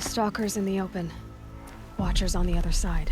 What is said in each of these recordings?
Stalkers in the open. Watchers on the other side.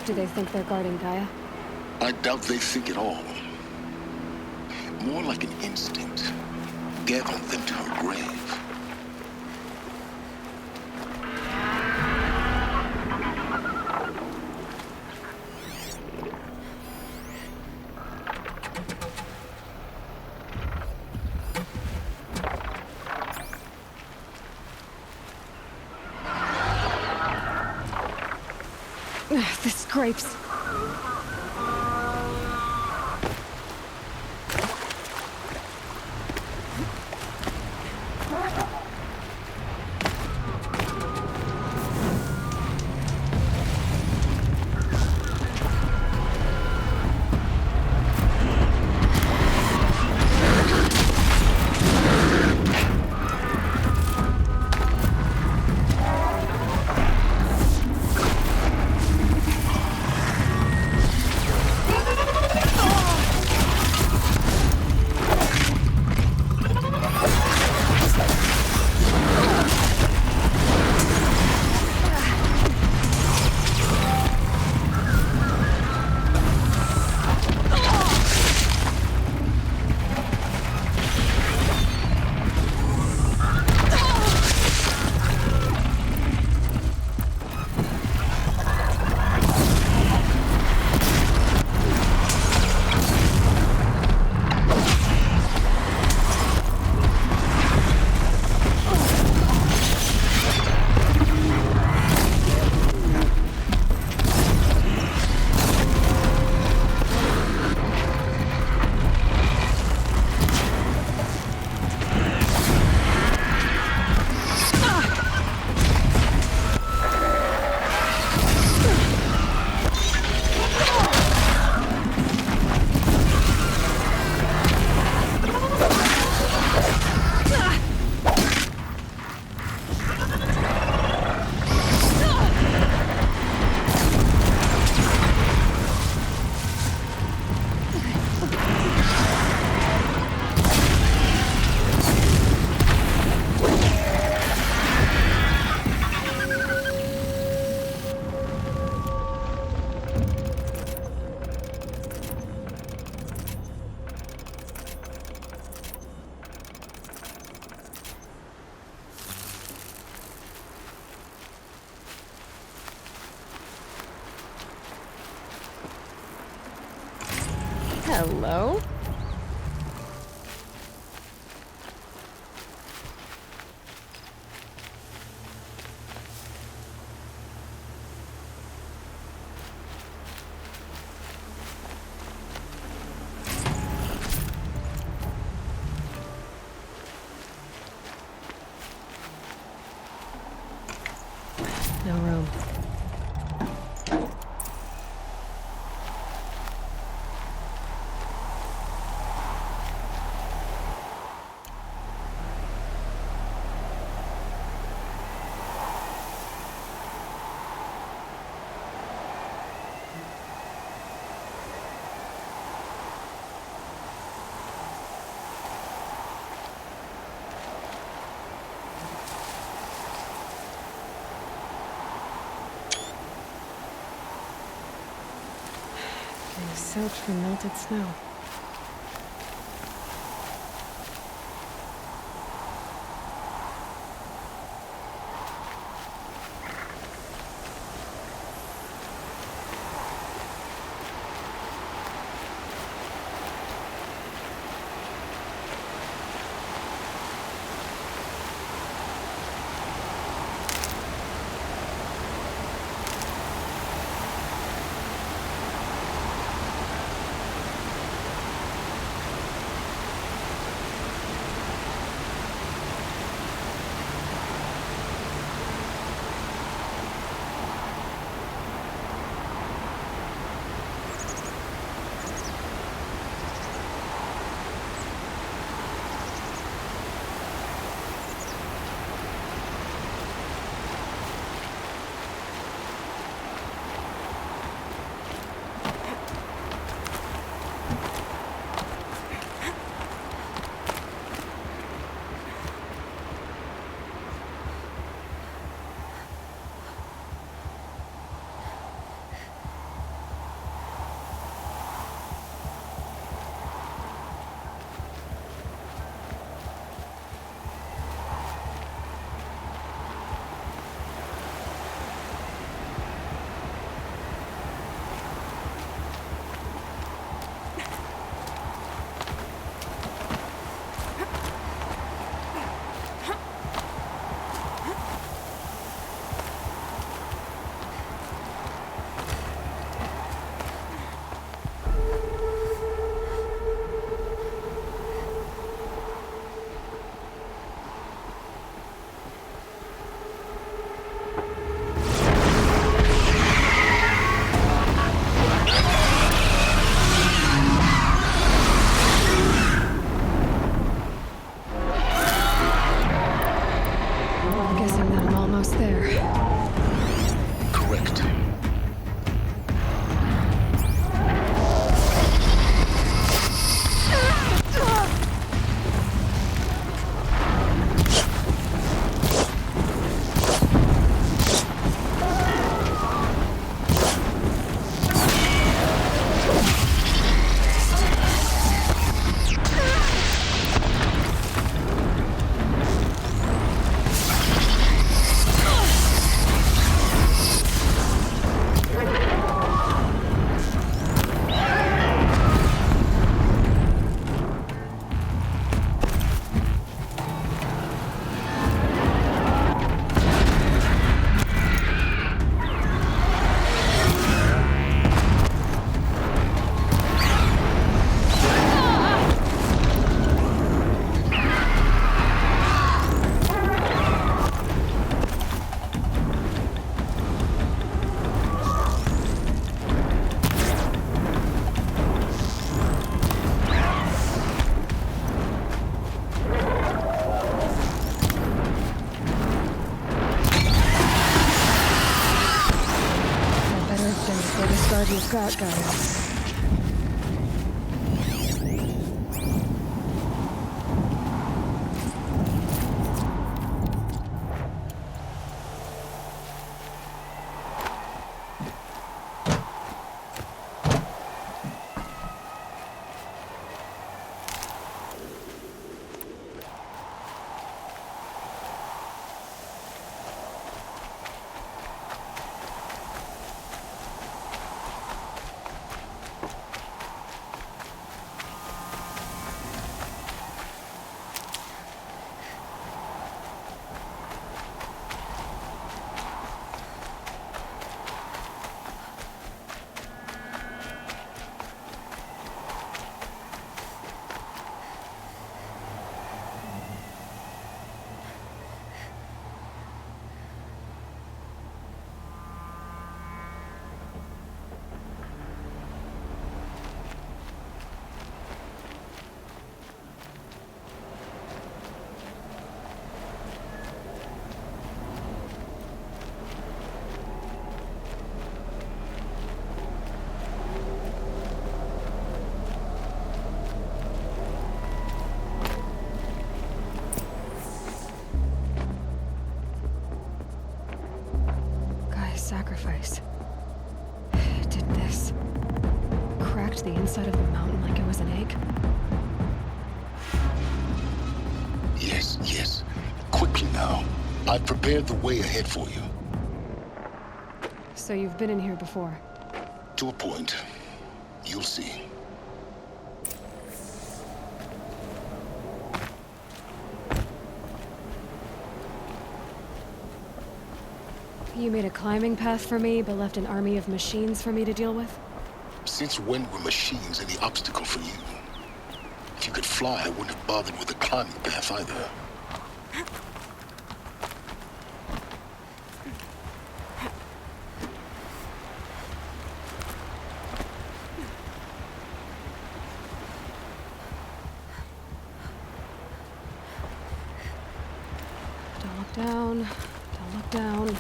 Do they think they're guarding Gaia? I doubt they think at all. More like an instinct, gathering them to her grave. The scrapes. Hello? No room. They soaked from melted snow. Guessing that I'm almost there. Correct. Before the guard you've got, guys. sacrifice. Did this cracked the inside of the mountain like it was an egg? Yes, yes. Quickly now. I've prepared the way ahead for you. So you've been in here before? To a point. You'll see. You made a climbing path for me, but left an army of machines for me to deal with? Since when were machines any obstacle for you? If you could fly, I wouldn't have bothered with the climbing path either. Don't look down. Don't look down.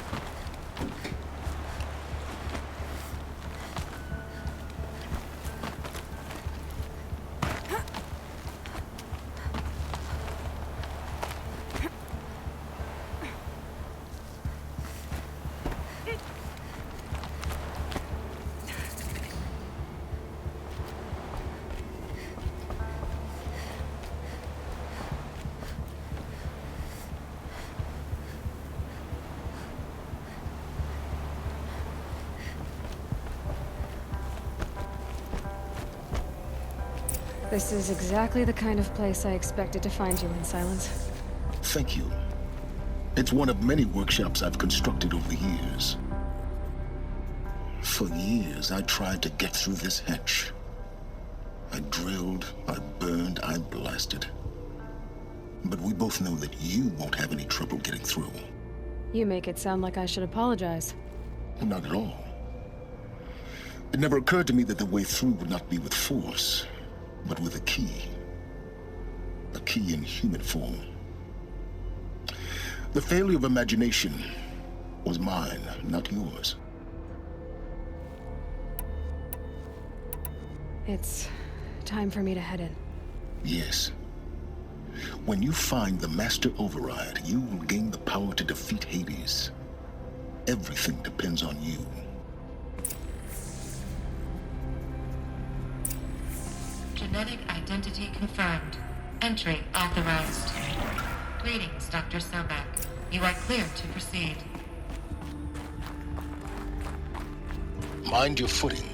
This is exactly the kind of place I expected to find you in, Silence. Thank you. It's one of many workshops I've constructed over the years. For years, I tried to get through this hatch. I drilled, I burned, I blasted. But we both know that you won't have any trouble getting through. You make it sound like I should apologize. Not at all. It never occurred to me that the way through would not be with force, but with a key. A key in human form. The failure of imagination was mine, not yours. It's time for me to head in. Yes. When you find the Master Override, you will gain the power to defeat Hades. Everything depends on you. Genetic identity confirmed. Entry authorized. Greetings, Dr. Sobek. You are clear to proceed. Mind your footing.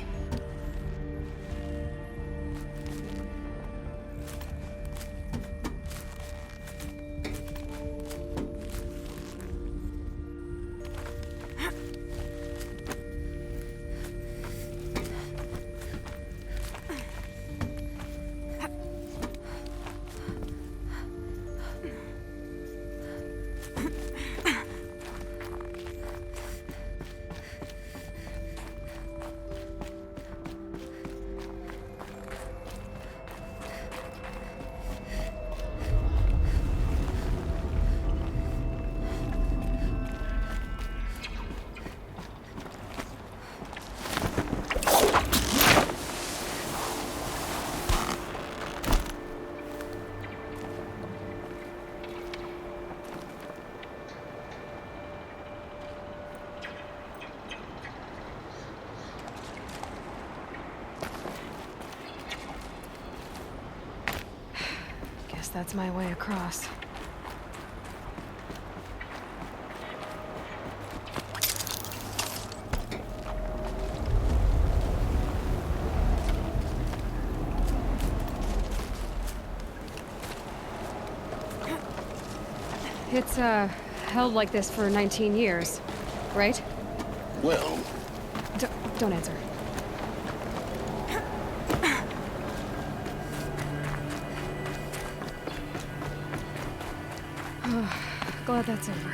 That's my way across. It's, held like this for 19 years, right? Well... Don't answer. Glad that's over.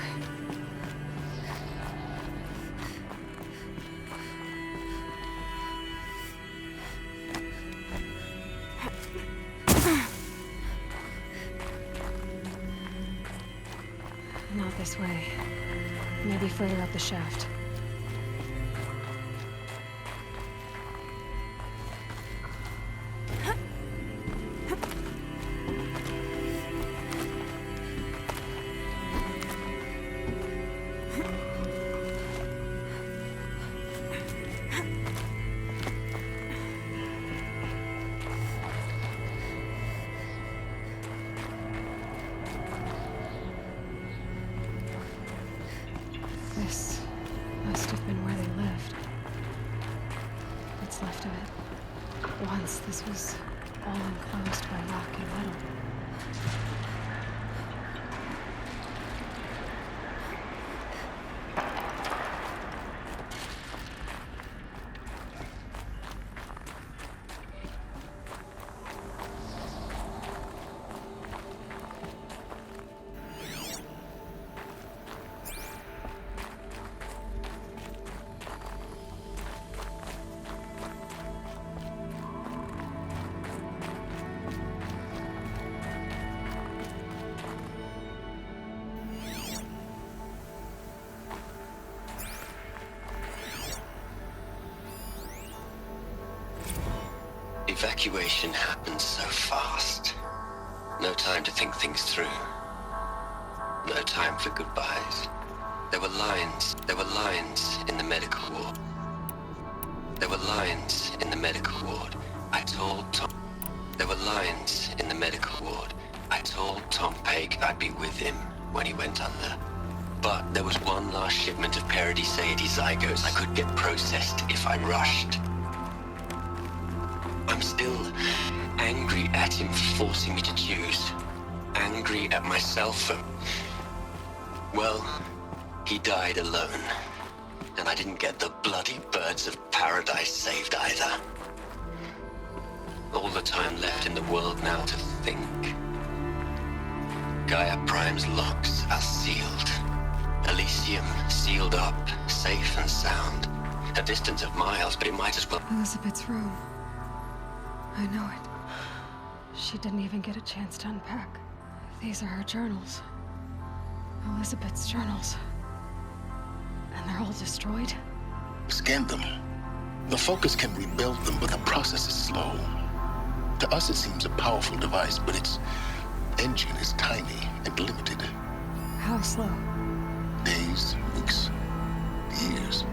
Not this way. Maybe further up the shaft. This must have been where they lived. What's left of it. Once this was all enclosed by rock and metal. Evacuation happened so fast. No time to think things through. No time for goodbyes. There were lines in the medical ward. There were lines in the medical ward. I told Tom. There were lines in the medical ward. I told Tom Pake I'd be with him when he went under. But there was one last shipment of Paradiseidae zygotes I could get processed if I rushed. I'm still angry at him for forcing me to choose. Angry at myself for... Well, he died alone. And I didn't get the bloody birds of paradise saved either. All the time left in the world now to think. Gaia Prime's locks are sealed. Elysium sealed up, safe and sound. A distance of miles, but it might as well... Elizabeth's room. I know it. She didn't even get a chance to unpack. These are her journals. Elizabeth's journals. And they're all destroyed? Scan them. The Focus can rebuild them, but the process is slow. To us, it seems a powerful device, but its engine is tiny and limited. How slow? Days, weeks, years.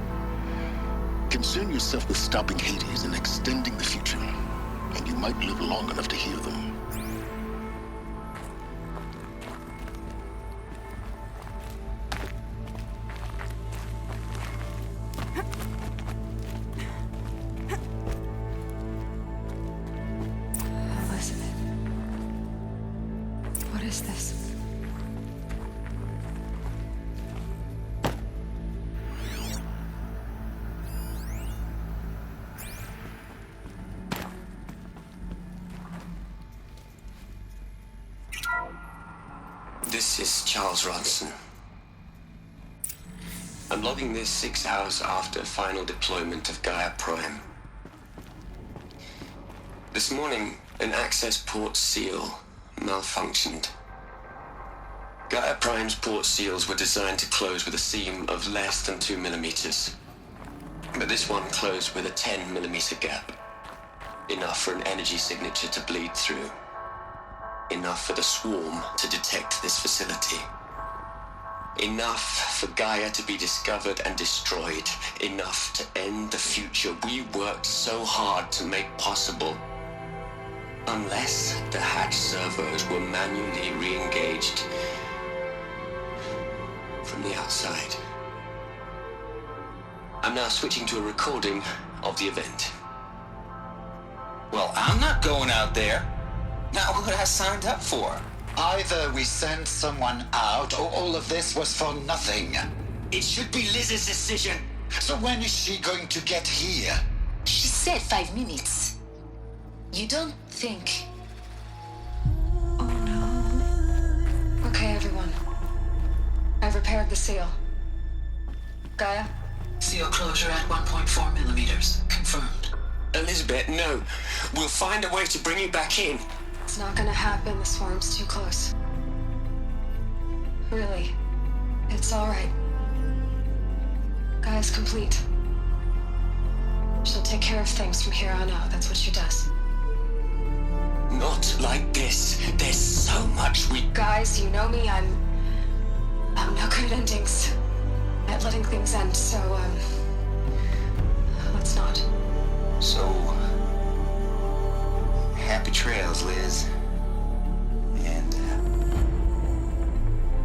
Concern yourself with stopping Hades and extending the future, and you might live long enough to hear them. Elizabeth. What is this? This is Charles Ronson. I'm logging this 6 hours after final deployment of Gaia Prime. This morning, an access port seal malfunctioned. Gaia Prime's port seals were designed to close with a seam of less than 2 millimeters. But this one closed with a 10 millimeter gap. Enough for an energy signature to bleed through. Enough for the swarm to detect this facility. Enough for Gaia to be discovered and destroyed. Enough to end the future we worked so hard to make possible. Unless the hatch servos were manually re-engaged from the outside. I'm now switching to a recording of the event. Well, I'm not going out there. Not what I signed up for. Either we send someone out, or all of this was for nothing. It should be Liz's decision. So when is she going to get here? She said 5 minutes. You don't think... Oh no. Okay, everyone. I've repaired the seal. Gaia? Seal closure at 1.4 millimeters. Confirmed. Elizabeth, no. We'll find a way to bring you back in. It's not gonna happen. The swarm's too close. Really. It's alright. Gaia's complete. She'll take care of things from here on out. That's what she does. Not like this. There's so much we... Guys, you know me. I'm no good at endings. At letting things end, so, let's not. So, happy trails, Liz. And,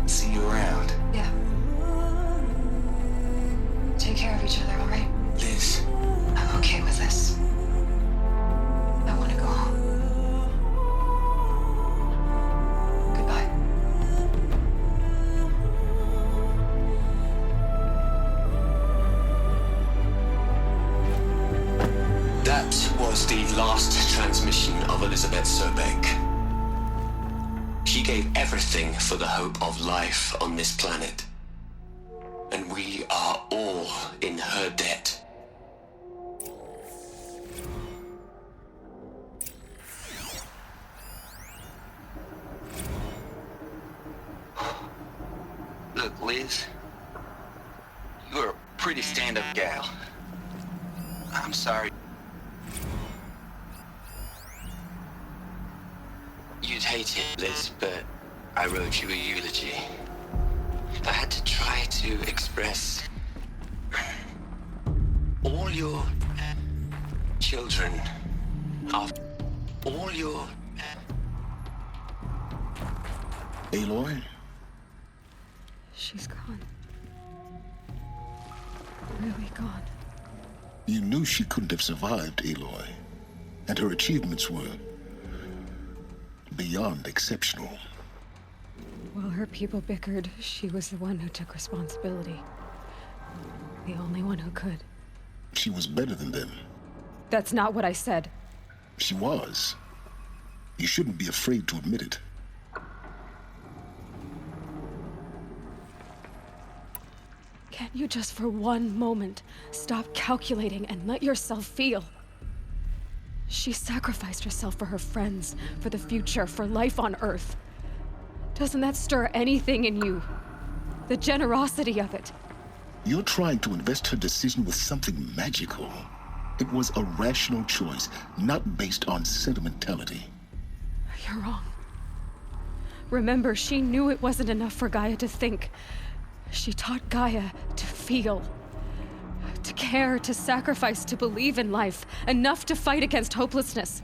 see you around. Yeah. take care of each other, all right? Liz, I'm okay with this. I want to go home. Goodbye. that was the last transmission of Elizabeth Sobeck. She gave everything for the hope of life on this planet. And we are all in her debt. Look, Liz, you're a pretty stand-up gal. I'm sorry. You'd hate it, Liz, but I wrote you a eulogy. I had to try to express all your children are all your Aloy? She's gone. Really gone. You knew she couldn't have survived, Aloy. And her achievements were beyond exceptional. While her people bickered, she was the one who took responsibility. The only one who could. She was better than them. That's not what I said. She was. You shouldn't be afraid to admit it. Can't you just for one moment stop calculating and let yourself feel? She sacrificed herself for her friends, for the future, for life on Earth. Doesn't that stir anything in you? The generosity of it. You're trying to invest her decision with something magical. It was a rational choice, not based on sentimentality. You're wrong. Remember, she knew it wasn't enough for Gaia to think. She taught Gaia to feel. To care, to sacrifice, to believe in life. Enough to fight against hopelessness.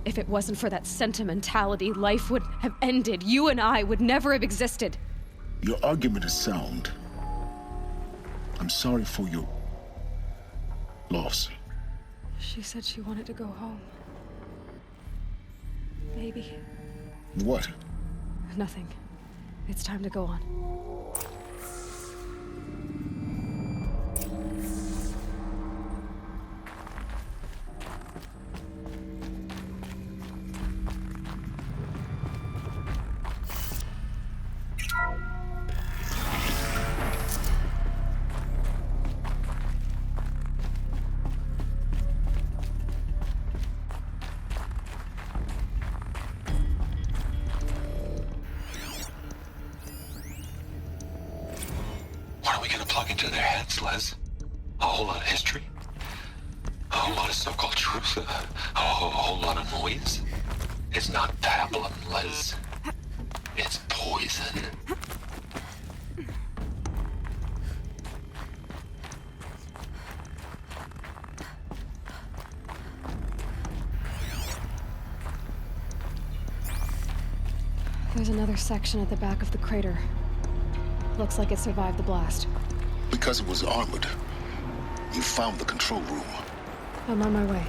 If it wasn't for that sentimentality, life would have ended. You and I would never have existed. Your argument is sound. I'm sorry for your loss. She said she wanted to go home. Maybe. What? Nothing. It's time to go on. What are we gonna plug into their heads, Les? A whole lot of history? A whole lot of so-called truth? A whole lot of noise? It's not pablum, Les. It's poison. There's another section at the back of the crater. Looks like it survived the blast. Because it was armored. You found the control room. I'm on my way.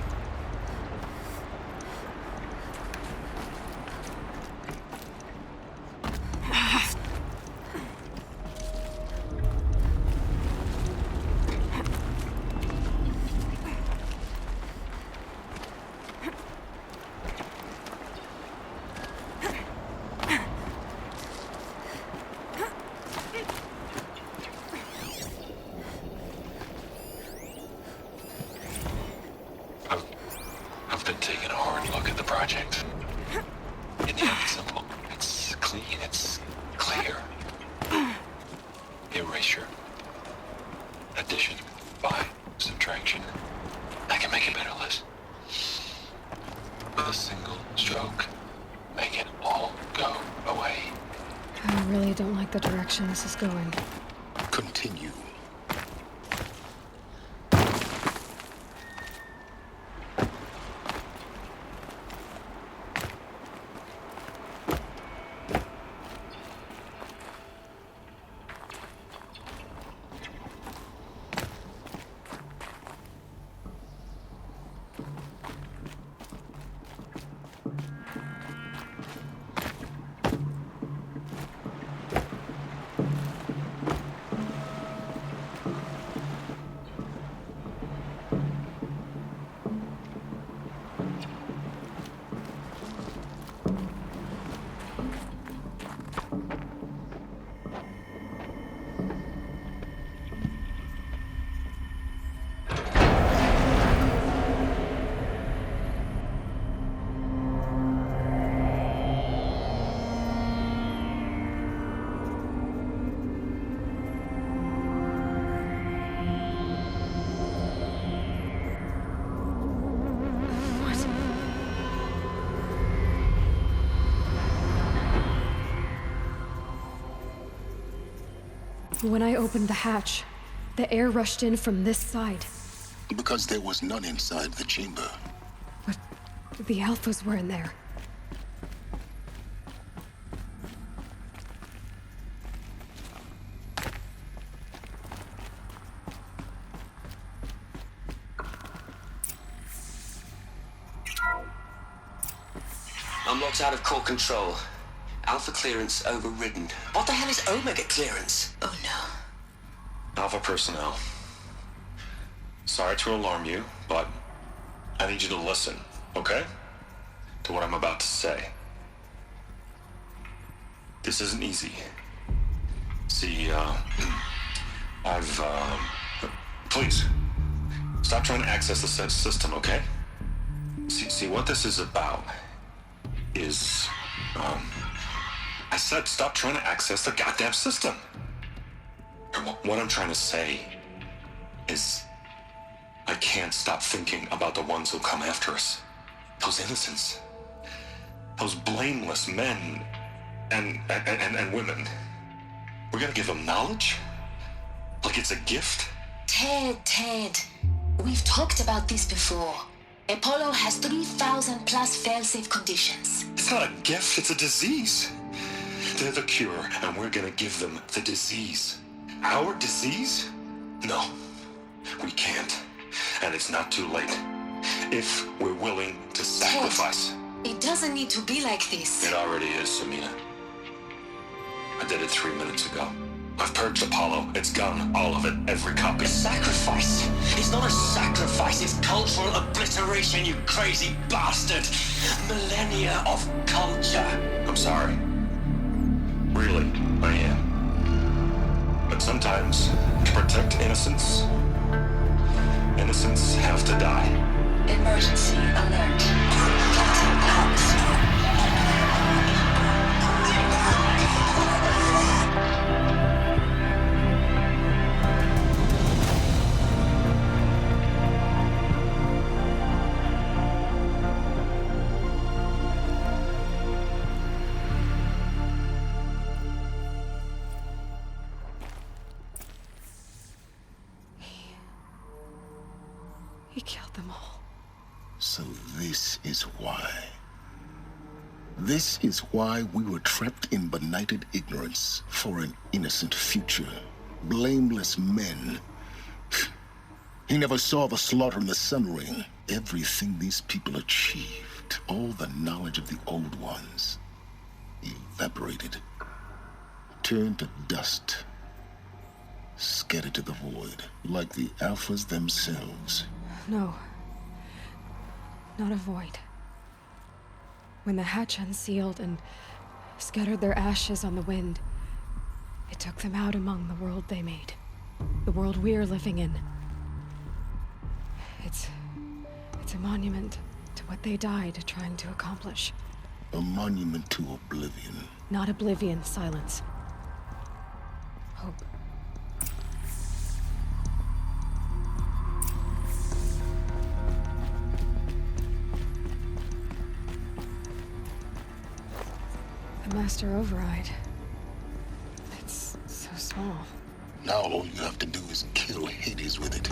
I've been taking a hard look at the project. In the end, it's simple. It's clean. It's clear. Erasure. Addition. By. Subtraction. I can make it better, Liz. With a single stroke. Make it all go away. I really don't like the direction this is going. Continue. When I opened the hatch, the air rushed in from this side. Because there was none inside the chamber. But the Alphas were in there. I'm locked out of core control. Alpha clearance overridden. What the hell is Omega clearance? Oh no. Alpha personnel. Sorry to alarm you, but I need you to listen, okay? To what I'm about to say. This isn't easy. See, please, stop trying to access the system, okay? See, what this is about is, I said stop trying to access the goddamn system. What I'm trying to say is I can't stop thinking about the ones who come after us. Those innocents. Those blameless men and women. We're gonna give them knowledge? Like it's a gift? Ted. We've talked about this before. Apollo has 3,000 plus fail-safe conditions. It's not a gift, it's a disease. They're the cure, and we're gonna give them the disease. Our disease? No, we can't. And it's not too late. If we're willing to sacrifice. Ted, it doesn't need to be like this. It already is, Samina. I did it 3 minutes ago. I've purged Apollo. It's gone. All of it. Every copy. A sacrifice? It's not a sacrifice, it's cultural obliteration, you crazy bastard! Millennia of culture! I'm sorry. Really, I am. But sometimes, to protect innocence, innocents have to die. Emergency alert. Captain Cox. He killed them all. So this is why. This is why we were trapped in benighted ignorance for an innocent future. Blameless men. He never saw the slaughter in the Sun Ring. Everything these people achieved, all the knowledge of the old ones, evaporated, turned to dust, scattered to the void, like the Alphas themselves. No. Not a void. When the hatch unsealed and scattered their ashes on the wind, it took them out among the world they made. The world we're living in. It's a monument to what they died trying to accomplish. A monument to oblivion. Not oblivion, silence. Hope. The Master Override. It's so small. Now all you have to do is kill Hades with it.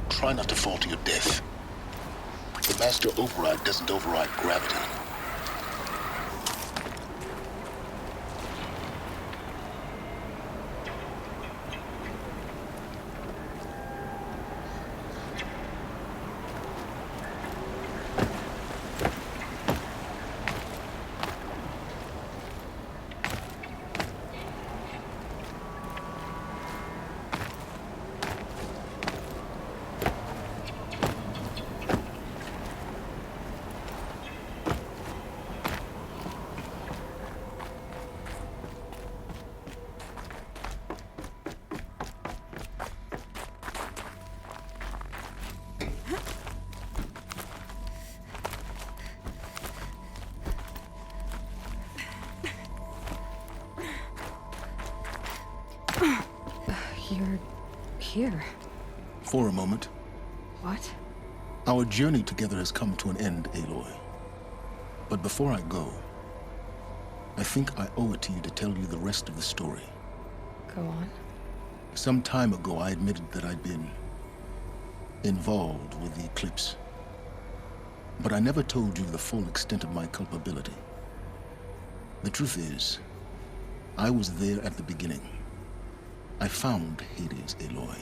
Try not to fall to your death. The Master Override doesn't override gravity. You're here. For a moment. What? Our journey together has come to an end, Aloy. But before I go, I think I owe it to you to tell you the rest of the story. Go on. Some time ago, I admitted that I'd been involved with the eclipse. But I never told you the full extent of my culpability. The truth is, I was there at the beginning. I found Hades, Aloy,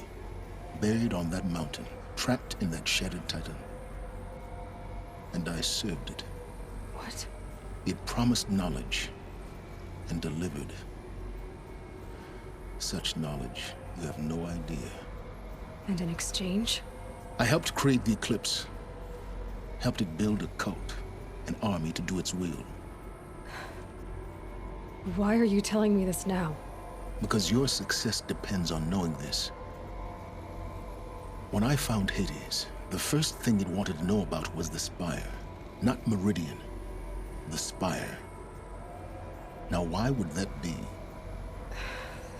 buried on that mountain, trapped in that shattered titan. And I served it. What? It promised knowledge and delivered. Such knowledge, you have no idea. And in exchange? I helped create the eclipse. Helped it build a cult, an army to do its will. Why are you telling me this now? Because your success depends on knowing this. When I found Hades, the first thing it wanted to know about was the Spire. Not Meridian. The Spire. Now why would that be?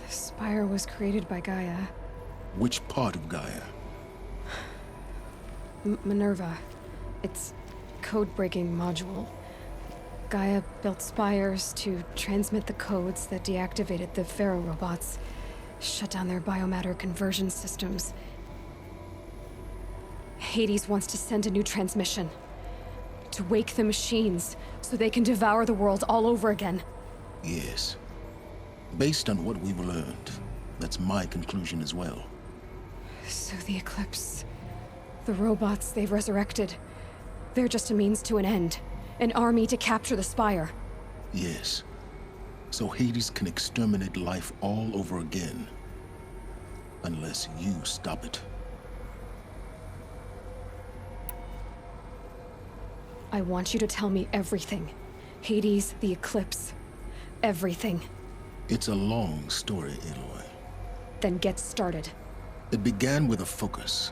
The Spire was created by Gaia. Which part of Gaia? Minerva. Its code-breaking module. Gaia built spires to transmit the codes that deactivated the Pharaoh robots, shut down their biomatter conversion systems. Hades wants to send a new transmission. To wake the machines, so they can devour the world all over again. Yes. Based on what we've learned, that's my conclusion as well. So the Eclipse, the robots they've resurrected, they're just a means to an end. An army to capture the Spire. Yes. So Hades can exterminate life all over again. Unless you stop it. I want you to tell me everything. Hades, the Eclipse. Everything. It's a long story, Aloy. Then get started. It began with a focus,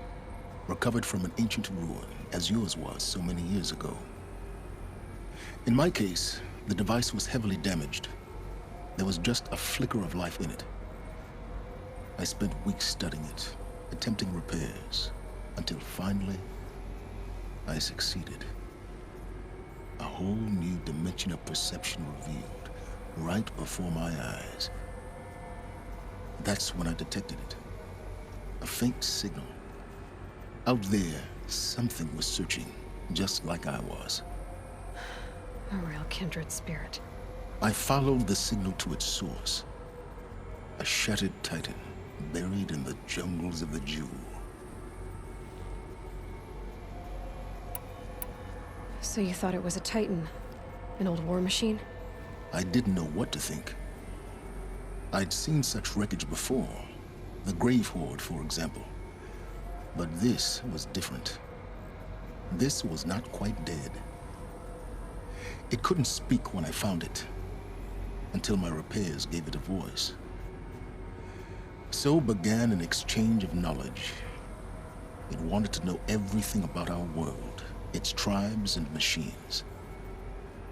recovered from an ancient ruin, as yours was so many years ago. In my case, the device was heavily damaged. There was just a flicker of life in it. I spent weeks studying it, attempting repairs, until finally, I succeeded. A whole new dimension of perception revealed, right before my eyes. That's when I detected it. A faint signal. Out there, something was searching, just like I was. A real kindred spirit. I followed the signal to its source. A shattered titan, buried in the jungles of the Jewel. So you thought it was a titan? An old war machine? I didn't know what to think. I'd seen such wreckage before. The Grave Horde, for example. But this was different. This was not quite dead. It couldn't speak when I found it, until my repairs gave it a voice. So began an exchange of knowledge. It wanted to know everything about our world, its tribes and machines.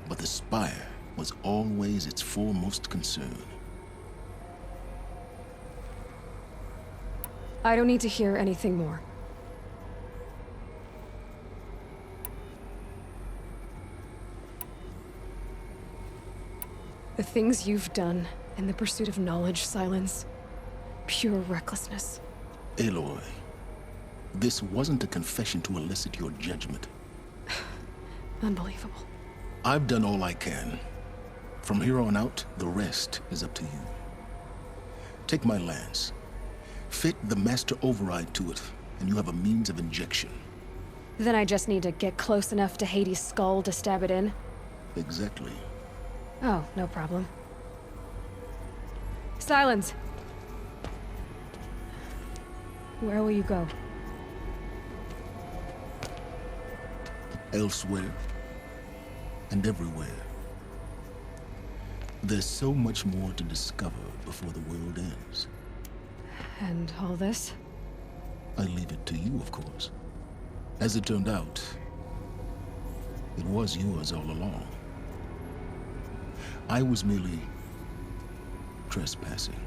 But the Spire was always its foremost concern. I don't need to hear anything more. The things you've done in the pursuit of knowledge, Silence. Pure recklessness. Aloy, this wasn't a confession to elicit your judgment. Unbelievable. I've done all I can. From here on out, the rest is up to you. Take my lance. Fit the master override to it, and you have a means of injection. Then I just need to get close enough to Hades' skull to stab it in? Exactly. Oh, no problem. Silence! Where will you go? Elsewhere. And everywhere. There's so much more to discover before the world ends. And all this? I leave it to you, of course. As it turned out, it was yours all along. I was merely trespassing.